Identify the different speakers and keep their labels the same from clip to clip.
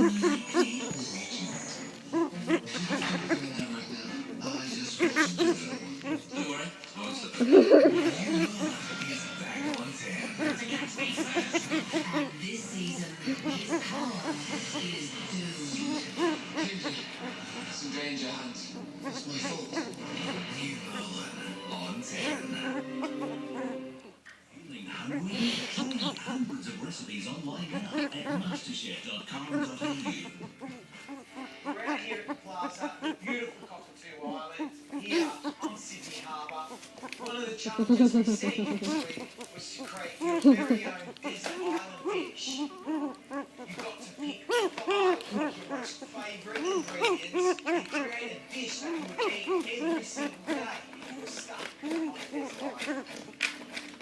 Speaker 1: This season, his pond is doomed. Some danger, Hunt. It's my fault. New Merlin on 10. Feeling hungry? Try hundreds of recipes online now at masterchef.com.au.
Speaker 2: We're out here at the plaza, beautiful Cockatoo Island, here on Sydney Harbour. One of the challenges we set you this week was to create your very own desert island dish. You've got to pick 5 of your most favourite ingredients and create a dish that you would eat every single day if you were stuck on a desert island.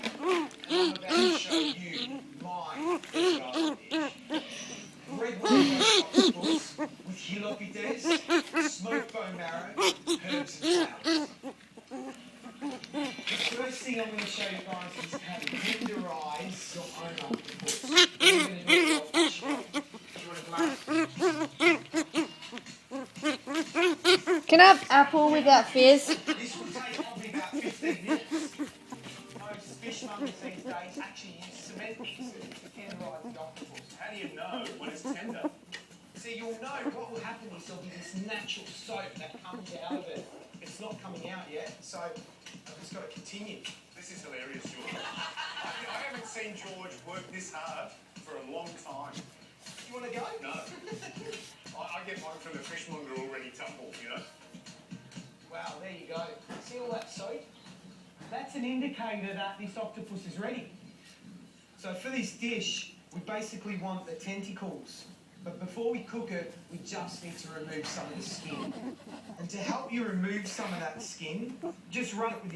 Speaker 2: And I'm about to show you my desert island dish. Red wine octopus with hilopides, smoked bone marrow, herbs and flowers. The first thing I'm going to show you guys is how to tenderize your own octopus. We're going to do it old-fashioned. Do you want a glass?
Speaker 3: Can I have apple without fizz?
Speaker 2: This will take probably about 15 minutes. Most fishmongers these days actually use cement mixers to tenderize the octopus.
Speaker 4: How do you know when it's tender?
Speaker 2: See, you'll know what will happen is there'll be this natural soap that comes out of it. It's not coming out yet, so I've just got to continue.
Speaker 4: This is hilarious, George. I haven't seen George work this hard for a long time.
Speaker 2: You want to go?
Speaker 4: No. I get mine from the fishmonger already tumbled, you know?
Speaker 2: Wow, there you go. See all that soap? That's an indicator that this octopus is ready. So for this dish, we basically want the tentacles. But before we cook it, we just need to remove some of the skin. And to help you remove some of that skin, just run it with your